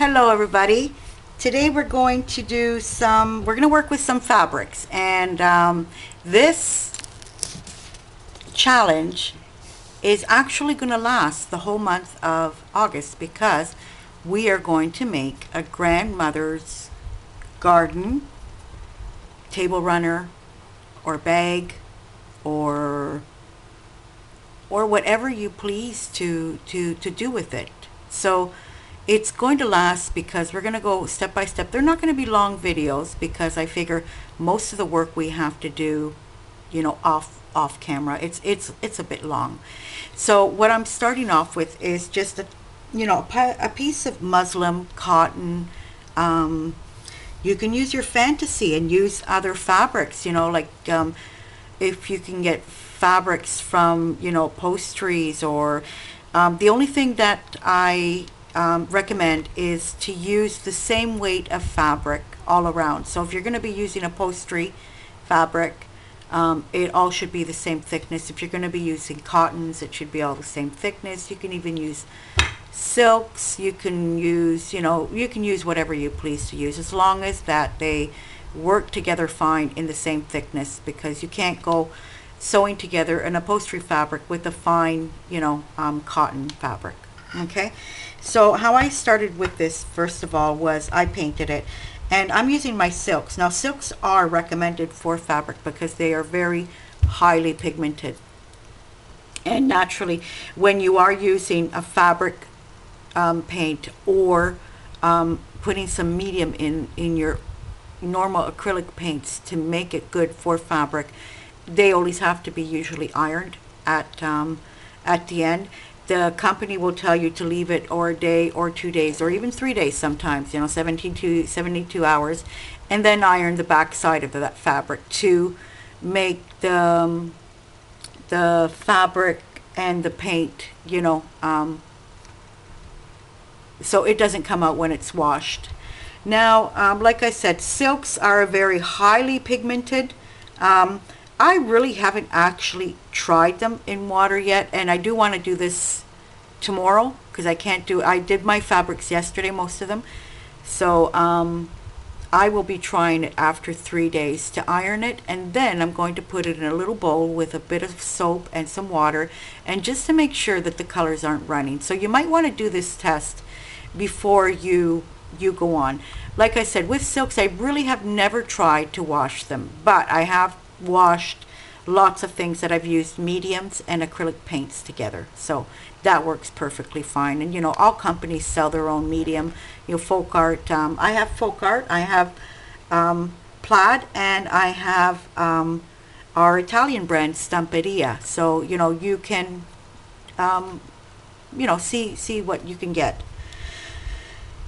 Hello everybody. Today we're going to work with some fabrics, and this challenge is actually going to last the whole month of August because we are going to make a grandmother's garden table runner or bag or whatever you please to do with it. So it's going to last because we're going to go step by step. They're not going to be long videos because I figure most of the work we have to do, off camera. It's a bit long. So what I'm starting off with is just a piece of muslin, cotton. You can use your fantasy and use other fabrics, if you can get fabrics from, upholsteries, or the only thing that I recommend is to use the same weight of fabric all around. So if you're going to be using upholstery fabric, it all should be the same thickness. If you're going to be using cottons, it should be all the same thickness. You can even use silks. You can use whatever you please to use, as long as that they work together fine in the same thickness, because you can't go sewing together an upholstery fabric with a fine cotton fabric. Okay, so how I started with this, first of all, was I painted it, and I'm using my silks. Now silks are recommended for fabric because they are very highly pigmented, and naturally when you are using a fabric paint, or putting some medium in your normal acrylic paints to make it good for fabric, they always have to be usually ironed at the end. The company will tell you to leave it or a day or 2 days or even 3 days sometimes, 17 to 72 hours, and then iron the back side of that fabric to make the fabric and the paint, so it doesn't come out when it's washed. Now, like I said, silks are very highly pigmented. I really haven't actually tried them in water yet, and I do want to do this tomorrow because I did my fabrics yesterday, most of them. So I will be trying it after 3 days to iron it, and then I'm going to put it in a little bowl with a bit of soap and some water, and just to make sure that the colors aren't running. So you might want to do this test before you go on. Like I said, with silks, I really have never tried to wash them, but I have washed lots of things that I've used mediums and acrylic paints together, so that works perfectly fine. And all companies sell their own medium. Folk art, I have folk art, I have plaid, and I have our Italian brand Stamperia. So you can see what you can get.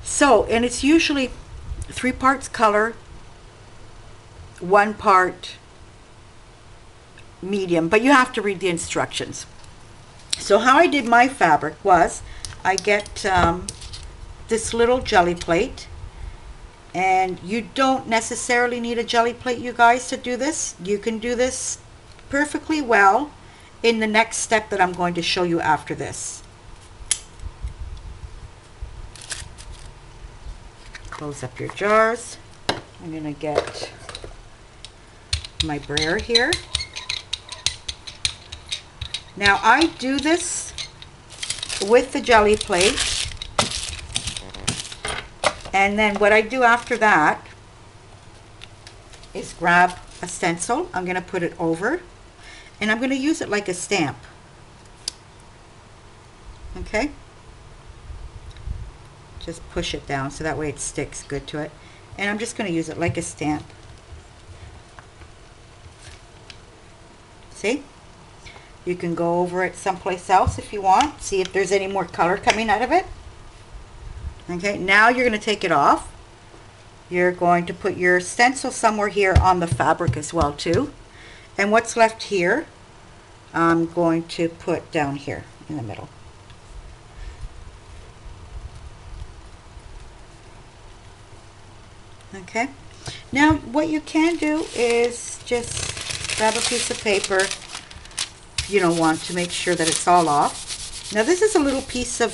So, and it's usually 3 parts color, 1 part medium, but you have to read the instructions. So how I did my fabric was I get this little jelly plate, and you don't necessarily need a jelly plate, you guys, to do this. You can do this perfectly well in the next step that I'm going to show you after this. Close up your jars. I'm going to get my brayer here. Now I do this with the jelly plate, and then what I do after that is grab a stencil. I'm going to put it over, and I'm going to use it like a stamp. Okay? Just push it down so that way it sticks good to it, and I'm just going to use it like a stamp. See? You can go over it someplace else if you want. See if there's any more color coming out of it. Okay, now you're going to take it off. You're going to put your stencil somewhere here on the fabric as well too. And what's left here, I'm going to put down here in the middle. Okay, now what you can do is just grab a piece of paper. You don't want to make sure that it's all off. Now this is a little piece of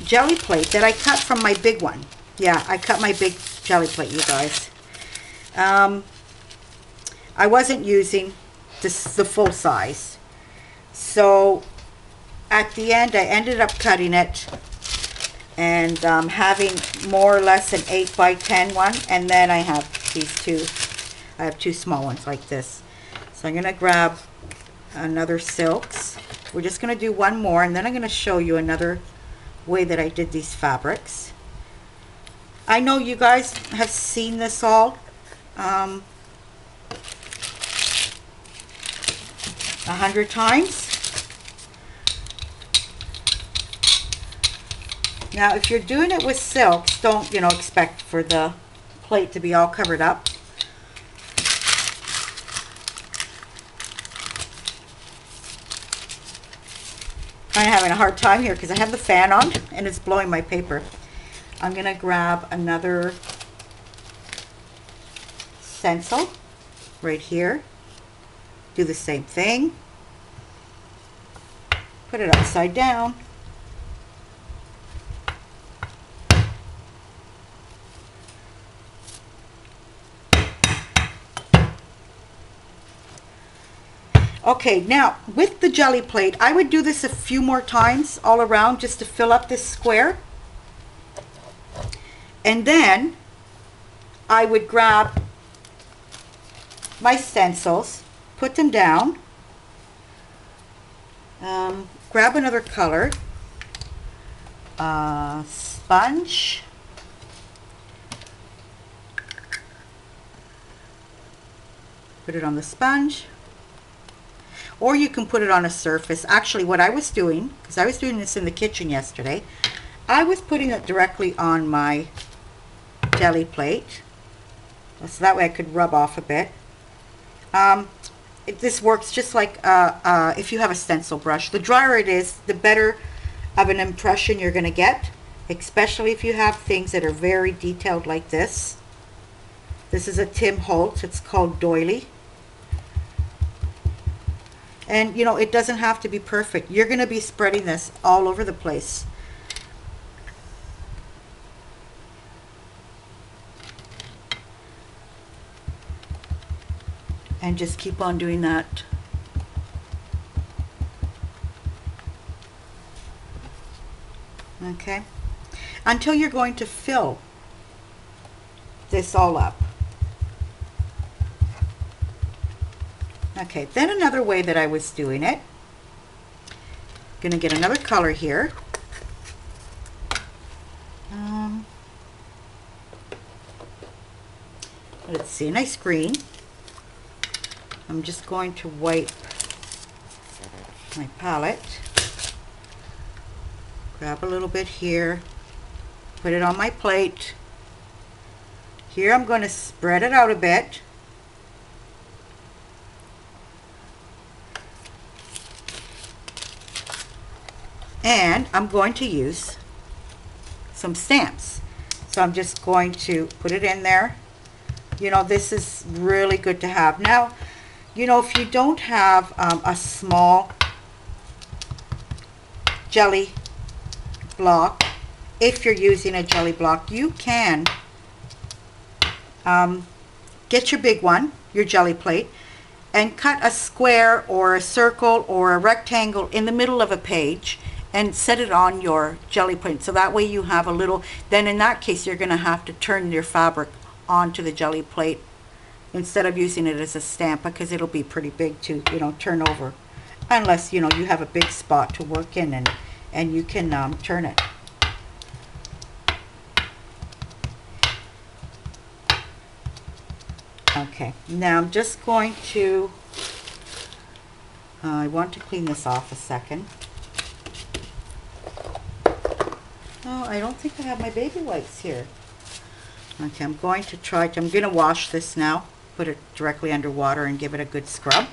jelly plate that I cut from my big one. Yeah, I cut my big jelly plate, you guys. I wasn't using the full size. So at the end, I ended up cutting it and having more or less an 8 by 10 one. And then I have these two. I have two small ones like this. So I'm going to grab another silks. We're just going to do one more, and then I'm going to show you another way that I did these fabrics. I know you guys have seen this all 100 times. Now, if you're doing it with silks, don't, you know, expect for the plate to be all covered up. I'm having a hard time here because I have the fan on and it's blowing my paper. I'm going to grab another stencil right here. Do the same thing. Put it upside down. Okay, now with the jelly plate, I would do this a few more times all around just to fill up this square. And then I would grab my stencils, put them down, grab another color, sponge, put it on the sponge. Or you can put it on a surface. Actually, what I was doing, because I was doing this in the kitchen yesterday, I was putting it directly on my jelly plate. So that way I could rub off a bit. This works just like if you have a stencil brush. The drier it is, the better of an impression you're going to get, especially if you have things that are very detailed like this. This is a Tim Holtz. It's called Doily. And, you know, it doesn't have to be perfect. You're going to be spreading this all over the place. And just keep on doing that. Okay. Until you're going to fill this all up. Okay, then another way that I was doing it, going to get another color here. Let's see, nice green. I'm just going to wipe my palette, grab a little bit here, put it on my plate. Here I'm going to spread it out a bit. And I'm going to use some stamps. So I'm just going to put it in there. You know, this is really good to have. Now, you know, if you don't have a small jelly block, if you're using a jelly block, you can get your big one, your jelly plate, and cut a square or a circle or a rectangle in the middle of a page and set it on your jelly plate. So that way you have a little, then in that case you're going to have to turn your fabric onto the jelly plate instead of using it as a stamp, because it'll be pretty big to, you know, turn over, unless, you know, you have a big spot to work in and you can turn it. Okay, now I'm just going to, I want to clean this off a second. Oh, I don't think I have my baby wipes here. Okay, I'm going to wash this now, put it directly under water and give it a good scrub.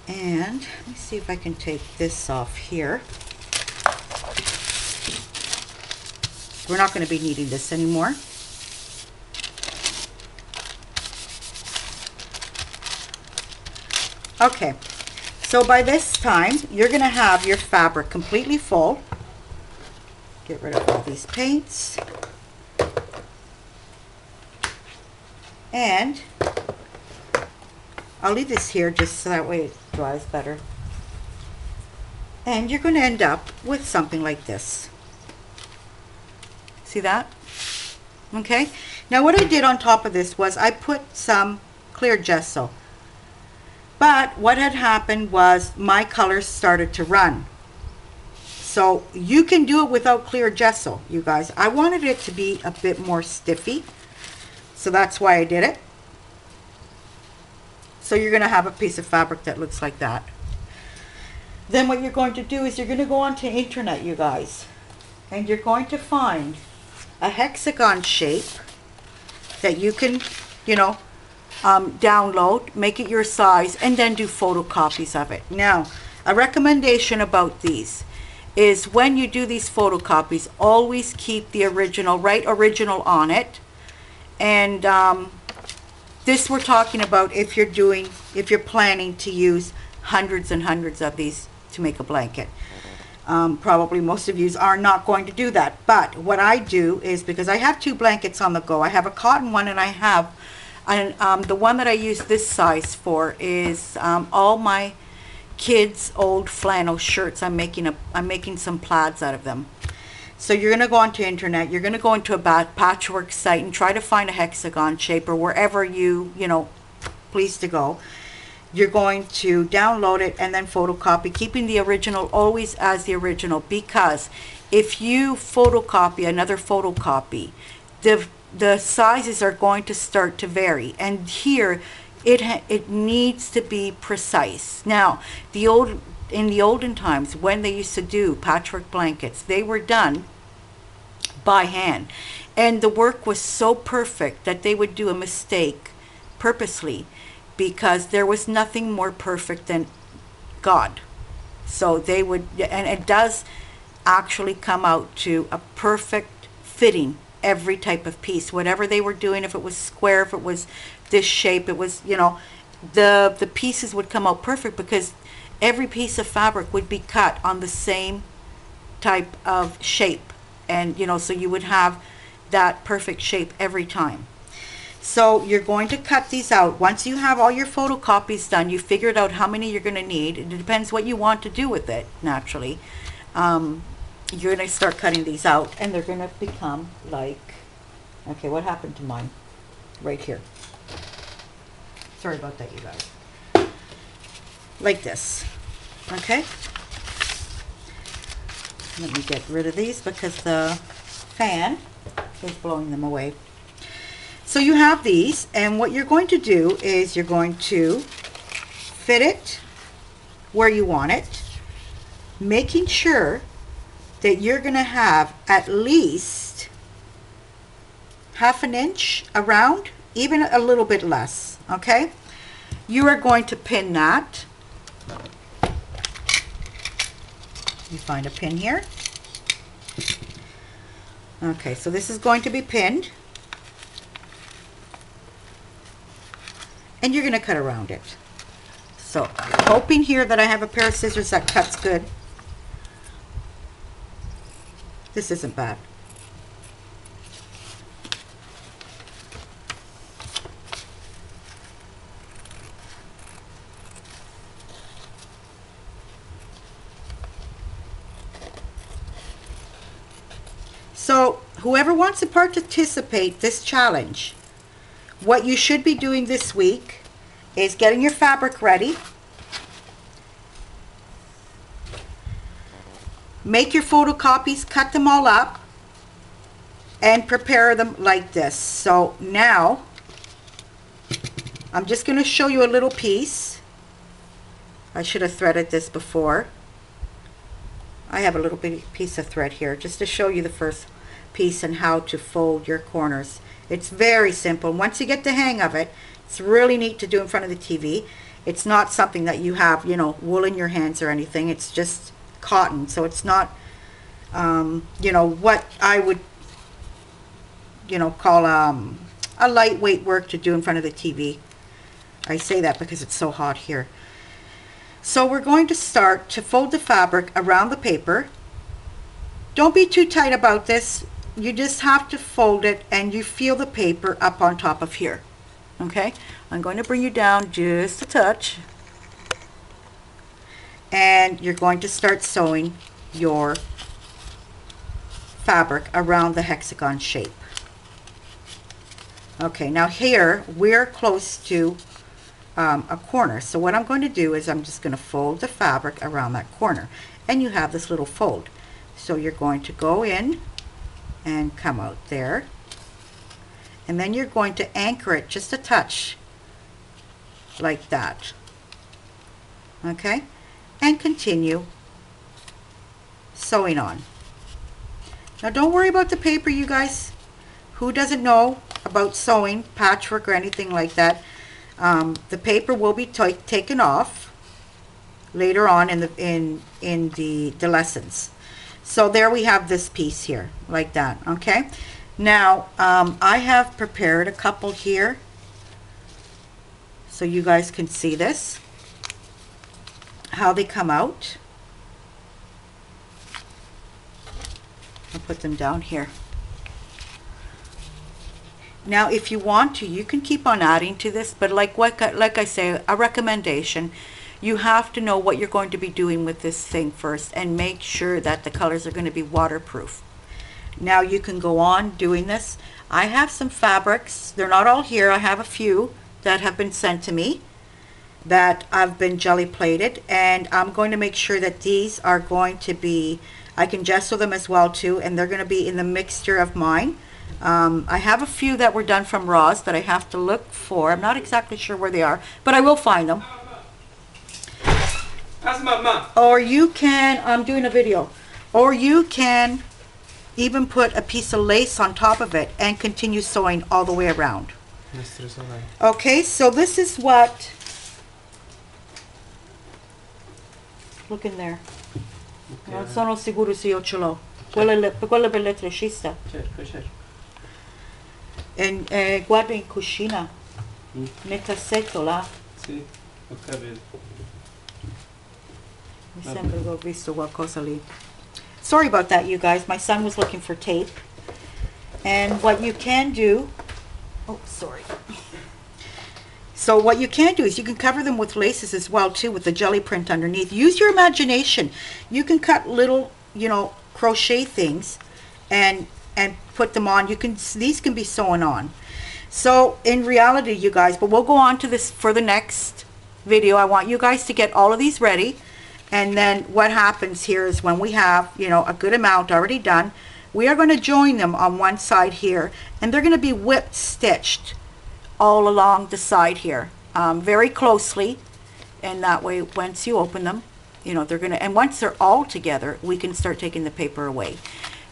And let me see if I can take this off here. We're not going to be needing this anymore. Okay, So by this time, you're going to have your fabric completely full. Get rid of all these paints. And I'll leave this here just so that way it dries better. And you're going to end up with something like this. See that? Okay. Now what I did on top of this was I put some clear gesso. But what had happened was my colors started to run. So you can do it without clear gesso, you guys. I wanted it to be a bit more stiffy. So that's why I did it. So you're going to have a piece of fabric that looks like that. Then what you're going to do is you're going to go onto internet, you guys. And you're going to find a hexagon shape that you can, you know, download, make it your size, and then do photocopies of it. Now, a recommendation about these is when you do these photocopies, always keep the original, write original on it. And this we're talking about if you're planning to use hundreds and hundreds of these to make a blanket. Probably most of you are not going to do that. But what I do is, because I have 2 blankets on the go, I have a cotton one and I have, the one that I use this size for is all my kids' old flannel shirts. I'm making some plaids out of them. So you're going to go onto internet, you're going to go into a patchwork site and try to find a hexagon shape, or wherever you know, please to go. You're going to download it and then photocopy, keeping the original always as the original, because if you photocopy another photocopy, the sizes are going to start to vary. And here, it needs to be precise. Now, in the olden times, when they used to do patchwork blankets, they were done by hand. And the work was so perfect that they would do a mistake purposely, because there was nothing more perfect than God. So they would, and it does actually come out to a perfect fitting every type of piece, whatever they were doing. If it was square, if it was this shape, it was, you know, the pieces would come out perfect, because every piece of fabric would be cut on the same type of shape. And, you know, so you would have that perfect shape every time. So you're going to cut these out. Once you have all your photocopies done, you figured out how many you're going to need. It depends what you want to do with it, naturally. You're going to start cutting these out, and they're going to become like, okay, what happened to mine? Right here. Sorry about that, you guys. Like this. Okay? Let me get rid of these because the fan is blowing them away. So you have these, and what you're going to do is you're going to fit it where you want it, making sure that you're going to have at least ½ an inch around, even a little bit less, okay? You are going to pin that. You find a pin here. Okay, so this is going to be pinned. And you're going to cut around it. So, hoping here that I have a pair of scissors that cuts good. This isn't bad. So, whoever wants to participate this challenge, what you should be doing this week is getting your fabric ready. Make your photocopies, cut them all up, and prepare them like this. So now, I'm just going to show you a little piece. I should have threaded this before. I have a little piece of thread here just to show you the first piece and how to fold your corners. It's very simple. Once you get the hang of it, it's really neat to do in front of the TV. It's not something that you have, you know, wool in your hands or anything. It's just cotton. So it's not, you know, what I would, you know, call a lightweight work to do in front of the TV. I say that because it's so hot here. So we're going to start to fold the fabric around the paper. Don't be too tight about this. You just have to fold it and you feel the paper up on top of here. Okay, I'm going to bring you down just a touch. And you're going to start sewing your fabric around the hexagon shape. Okay, now here we're close to a corner. So what I'm going to do is I'm just going to fold the fabric around that corner. And you have this little fold. So you're going to go in and come out there. And then you're going to anchor it just a touch like that. Okay? And continue sewing on. Now don't worry about the paper, you guys. Who doesn't know about sewing, patchwork, or anything like that? The paper will be taken off later on in the lessons. So there we have this piece here, like that. Okay. Now I have prepared a couple here, so you guys can see this, how they come out. I'll put them down here. Now if you want to, you can keep on adding to this, but like I say, a recommendation, you have to know what you're going to be doing with this thing first and make sure that the colors are going to be waterproof. Now you can go on doing this. I have some fabrics, they're not all here, I have a few that have been sent to me that I've been jelly plated, and I'm going to make sure that these are going to be, I can gesso them as well too, and they're going to be in the mixture of mine. I have a few that were done from Ross that I have to look for. I'm not exactly sure where they are, but I will find them. Or you can, I'm doing a video, or you can even put a piece of lace on top of it and continue sewing all the way around. Okay, so this is what, look in there. Non sono sicuro se io ce l'ho. Quella per l'elettricista. Guarda in cucina, nel cassetto là. Sì, ho capito. Mi sembra che ho visto qualcosa lì. Sorry about that, you guys. My son was looking for tape. And what you can do, oh, sorry. So what you can do is you can cover them with laces as well too, with the jelly print underneath. Use your imagination. You can cut little, you know, crochet things and put them on. You can, these can be sewn on. So in reality, you guys, but we'll go on to this for the next video. I want you guys to get all of these ready. And then what happens here is when we have, you know, a good amount already done, we are going to join them on one side here, and they're going to be whipped stitched all along the side here, very closely, and that way once you open them, you know, they're going to, and once they're all together, we can start taking the paper away.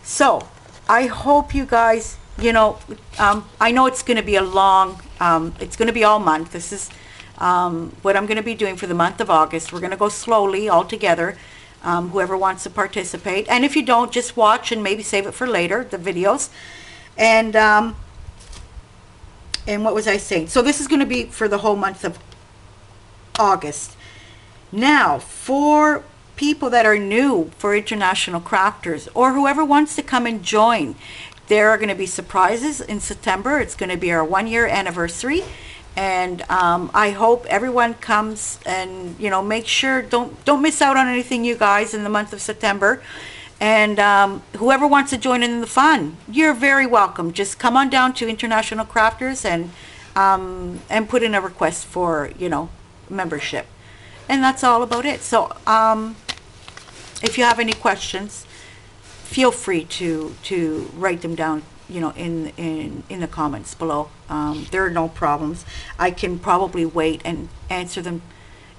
So I hope you guys, you know, I know it's going to be a long, it's going to be all month. This is what I'm going to be doing for the month of August. We're going to go slowly all together, whoever wants to participate. And if you don't, just watch and maybe save it for later, the videos. And what was I saying? So this is going to be for the whole month of August. Now, for people that are new for International Crafters, or whoever wants to come and join, there are going to be surprises in September. It's going to be our 1-year anniversary. And I hope everyone comes and, you know, make sure, don't miss out on anything, you guys, in the month of September. And whoever wants to join in the fun, you're very welcome. Just come on down to International Crafters and put in a request for, you know, membership. And that's all about it. So if you have any questions, feel free to write them down, you know, in the comments below. There are no problems. I can probably wait and answer them,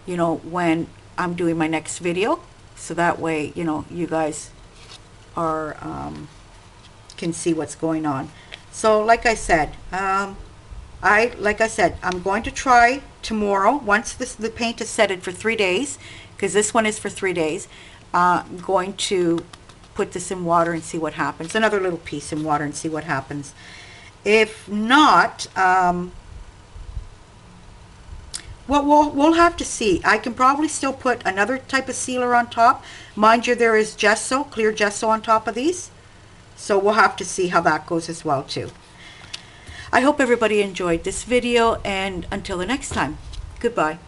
you know, when I'm doing my next video, so that way, you know, you guys are can see what's going on. So like I said, I'm going to try tomorrow, once the paint is setted for 3 days, because this one is for 3 days. I'm going to put this in water and see what happens. Another little piece in water and see what happens. If not, let Well, we'll have to see. I can probably still put another type of sealer on top. Mind you, there is gesso, clear gesso on top of these. So we'll have to see how that goes as well too. I hope everybody enjoyed this video, and until the next time, goodbye.